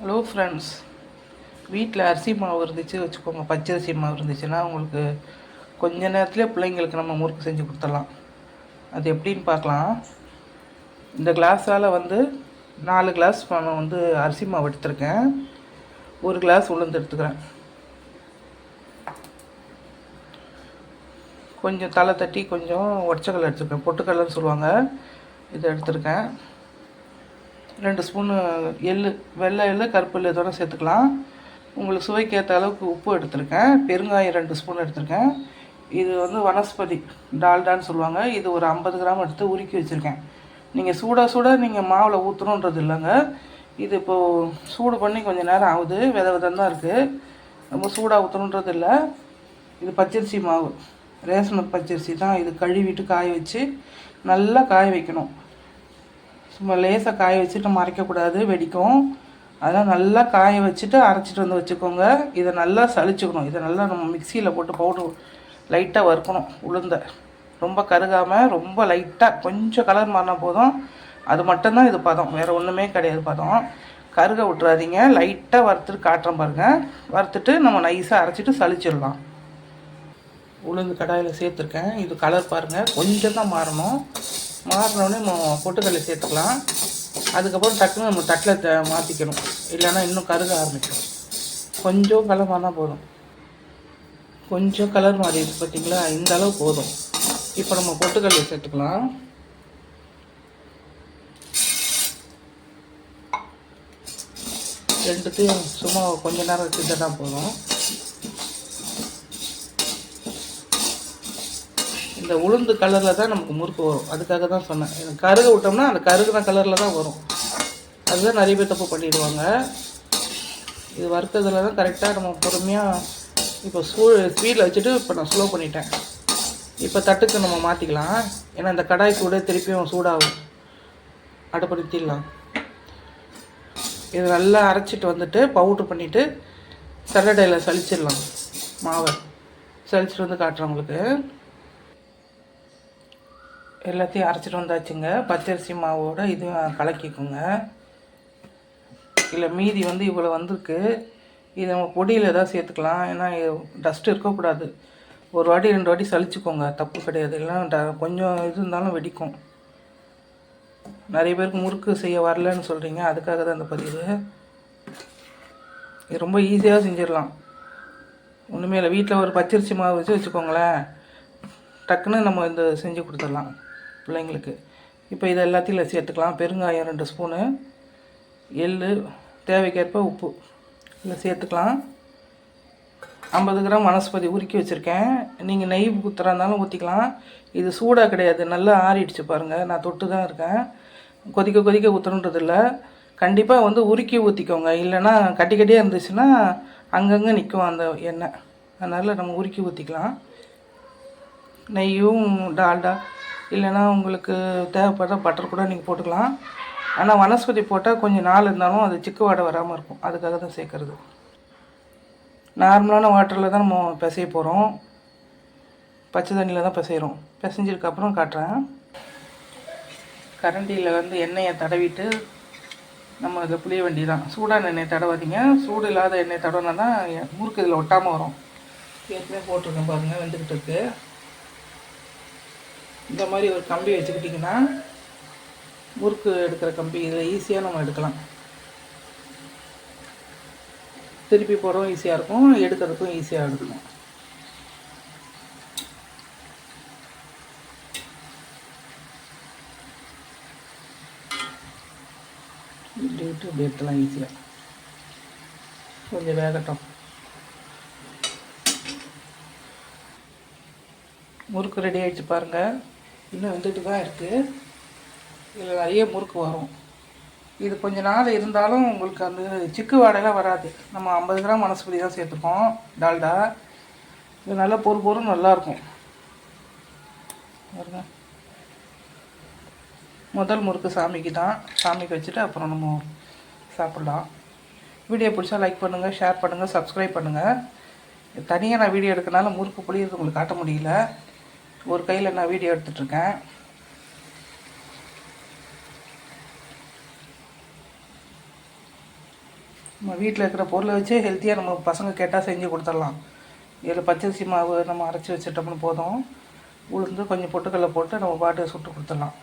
Hello friends, வீட்டில் அரிசி மாவு இருந்துச்சு வச்சுக்கோங்க. பச்சரிசி மாவு இருந்துச்சுன்னா உங்களுக்கு கொஞ்ச நேரத்துலேயே பிள்ளைங்களுக்கு நம்ம முறுக்கு செஞ்சு கொடுத்துடலாம். அது எப்படின்னு பார்க்கலாம். இந்த கிளாஸால் 4 கிளாஸ் நான் அரிசி மாவு எடுத்துருக்கேன். 1 கிளாஸ் உளுந்து எடுத்துக்கிறேன். கொஞ்சம் தலை தட்டி கொஞ்சம் ஒடச்சக்கடலை எடுத்துருக்கேன். பொட்டுக்கடலைன்னு சொல்லுவாங்க. இதை எடுத்துருக்கேன். 2 ஸ்பூனு எள்ளு, வெள்ளை எள்ளு, கருப்பு எள்ளு இதோட சேர்த்துக்கலாம். உங்களுக்கு சுவைக்கு ஏற்ற அளவுக்கு உப்பு எடுத்துருக்கேன். பெருங்காயம் 2 ஸ்பூன் எடுத்துருக்கேன். இது வனஸ்பதி டால்டான்னு சொல்லுவாங்க. இது ஒரு 50 கிராம் எடுத்து உருக்கி வச்சுருக்கேன். நீங்கள் சூடாக நீங்கள் மாவில் ஊற்றணுன்றது இல்லைங்க. இது இப்போது சூடு பண்ணி கொஞ்சம் நேரம் ஆகுது. விதம் தான் இருக்குது. ரொம்ப சூடாக ஊற்றணுன்றது இல்லை. இது பச்சரிசி மாவு, ரேஷன் பச்சரிசி தான். இது கழுவிட்டு காய வச்சு நல்லா காய வைக்கணும். சும்மா லேசாக காய வச்சுட்டு மறைக்கக்கூடாது, வெடிக்கும். அதெல்லாம் நல்லா காய வச்சுட்டு அரைச்சிட்டு வச்சுக்கோங்க. இதை நல்லா சளிச்சுக்கணும். இதை நல்லா நம்ம மிக்சியில் போட்டு பவுடர் லைட்டாக வறுக்கணும். உளுந்த ரொம்ப கருகாமல் ரொம்ப லைட்டாக கொஞ்சம் கலர் மாறினா போதும். அது மட்டும்தான் இது பதம், வேறு ஒன்றுமே கிடையாது பதம். கருக விட்டுறாதீங்க. லைட்டாக வறுத்துட்டு காட்டுறேன் பாருங்கள். வறுத்துட்டு நம்ம நைஸாக அரைச்சிட்டு சளிச்சிடலாம். உளுந்து கடாயில் சேர்த்துருக்கேன். இது கலர் பாருங்கள், கொஞ்சம் தான் மாறணும். மாறினோடனே நம்ம பொட்டுக்கடலை சேர்த்துக்கலாம். அதுக்கப்புறம் டக்குன்னு நம்ம தட்டில் மாற்றிக்கணும், இல்லைன்னா இன்னும் கருக ஆரம்பிக்கும். கொஞ்சம் கலர் மாறினா போதும். கொஞ்சம் கலர் மாறிடுது பார்த்தீங்களா, இந்த அளவு போதும். இப்போ நம்ம பொட்டுக்கடலை சேர்த்துக்கலாம். ரெண்டுத்தையும் சும்மா கொஞ்ச நேரம் செஞ்சால் போதும். இந்த உளுந்து கலரில் தான் நமக்கு முறுக்கு வரும். அதுக்காக தான் சொன்னேன். எனக்கு கருக விட்டோம்னா அந்த கருகுன கலரில் தான் வரும். அதுதான் நிறைய பேர் தப்பு பண்ணிடுவாங்க. இது வறுத்ததில் தான் கரெக்டாக நம்ம பொறுமையாக. இப்போ ஸ்பீடில் வச்சுட்டு இப்போ நான் ஸ்லோ பண்ணிட்டேன். இப்போ தட்டுக்கு நம்ம மாற்றிக்கலாம். ஏன்னா இந்த கடாய் கூட திருப்பியும் சூடாகும். அடுப்படுத்திடலாம். இது நல்லா அரைச்சிட்டு பவுட்ரு பண்ணிவிட்டு சல்லடையில் சளிச்சிடலாம். மாவை சளிச்சிட்டு காட்டுறேன் உங்களுக்கு. எல்லாத்தையும் அரைச்சிட்டு வந்தாச்சுங்க. பச்சரிசி மாவோட இதுவும் கலக்கிக்குங்க. இல்லை மீதி இவ்வளோ வந்திருக்கு. இது நம்ம பொடியில் தான் சேர்த்துக்கலாம். ஏன்னா டஸ்ட்டு இருக்கக்கூடாது. 1 வாட்டி 2 வாட்டி சளிச்சுக்கோங்க, தப்பு கிடையாது. இல்லைன்னா கொஞ்சம் இது இருந்தாலும் வெடிக்கும். நிறைய பேருக்கு முறுக்கு செய்ய வரலன்னு சொல்கிறீங்க, அதுக்காக தான் இந்த பதிவு. இது ரொம்ப ஈஸியாக செஞ்சிடலாம். ஒன்றுமே இல்லை. வீட்டில் ஒரு பச்சரிசி மாவு வச்சுக்கோங்களேன், டக்குன்னு நம்ம இந்த செஞ்சு கொடுத்துடலாம் பிள்ளைங்களுக்கு. இப்போ இது எல்லாத்தையும் சேர்த்துக்கலாம். பெருங்காயம் 2 ஸ்பூனு, எள், தேவைக்கேற்ப உப்பு இல்லை சேர்த்துக்கலாம். 50 கிராம் வனஸ்பதி உருக்கி வச்சுருக்கேன். நீங்கள் நெய் ஊற்றுறா இருந்தாலும் ஊற்றிக்கலாம். இது சூடாக கிடையாது, நல்லா ஆறிடுச்சு பாருங்கள். நான் தொட்டு தான் இருக்கேன். கொதிக்க ஊற்றணுன்றது இல்லை. கண்டிப்பாக உருக்கி ஊற்றிக்கோங்க. இல்லைன்னா கட்டி கட்டியாக இருந்துச்சுன்னா அங்கங்கே நிற்கும் அந்த எண்ணெய். அதனால் நம்ம உருக்கி ஊற்றிக்கலாம். நெய்யும் டால்டா இல்லைன்னா உங்களுக்கு தேவைப்படுற பட்டர் கூட நீங்கள் போட்டுக்கலாம். ஆனால் வனஸ்பதி போட்டால் கொஞ்சம் நாள் இருந்தாலும் அது சிக்கு வாடை வராமல் இருக்கும். அதுக்காக தான் சேர்க்குறது. நார்மலான வாட்டரில் தான் நம்ம பிசைய போகிறோம். பச்சை தண்ணியில் தான் பிசைகிறோம். பிசைஞ்சதுக்கப்புறம் காட்டுறேன். கரண்டியில் எண்ணெயை தடவிட்டு நம்ம இதை புளிய வேண்டியதான். சூடான எண்ணெய் தடவாதீங்க. சூடு இல்லாத எண்ணெய் தடவினா தான் முறுக்கு இதில் ஒட்டாமல் வரும். ஏற்கனவே போட்டிருக்கேன் பாருங்கள், வெந்துக்கிட்டு இருக்குது. இந்த மாதிரி ஒரு கம்பி வச்சுக்கிட்டிங்கன்னா, முறுக்கு எடுக்கிற கம்பி, இதில் ஈஸியாக நம்ம எடுக்கலாம். திருப்பி போடவும் ஈஸியாக இருக்கும், எடுக்கிறதுக்கும் ஈஸியாக இருக்கும். இப்படி விட்டு இப்படி எடுத்துலாம் ஈஸியாக. கொஞ்சம் வேகட்டும். முறுக்கு ரெடி ஆகிடுச்சு பாருங்கள். இன்னும் வந்துட்டு தான் இருக்குது. இதில் நிறைய முறுக்கு வரும். இது கொஞ்சம் நாள் இருந்தாலும் உங்களுக்கு அந்த சிக்கு வாடையெல்லாம் வராது. நம்ம 50 கிராம் வனஸ்பதி தான் சேர்த்துருக்கோம், டால்டா. இது நல்லா பொறுன்னு நல்லாயிருக்கும். பாருங்க, முதல் முறுக்கு சாமிக்கு தான். சாமிக்கு வச்சுட்டு அப்புறம் நம்ம சாப்பிட்லாம். வீடியோ பிடிச்சா லைக் பண்ணுங்கள், ஷேர் பண்ணுங்கள், சப்ஸ்கிரைப் பண்ணுங்கள். தனியாக நான் வீடியோ எடுக்கனால முறுக்கு புளியறது உங்களுக்கு காட்ட முடியல. ஒரு கையில் நான் வீடியோ எடுத்துகிட்ருக்கேன். நம்ம வீட்டில் இருக்கிற பொருளை வச்சு ஹெல்த்தியாக நம்ம பசங்க கேட்டால் செஞ்சு கொடுத்துடலாம். இதில் பச்சரிசி மாவு நம்ம அரைச்சி வச்சிட்டோம்னு போதும். உளுந்து கொஞ்சம் பொட்டுக்கடலை போட்டு நம்ம பாட்டு சுட்டு கொடுத்துடலாம்.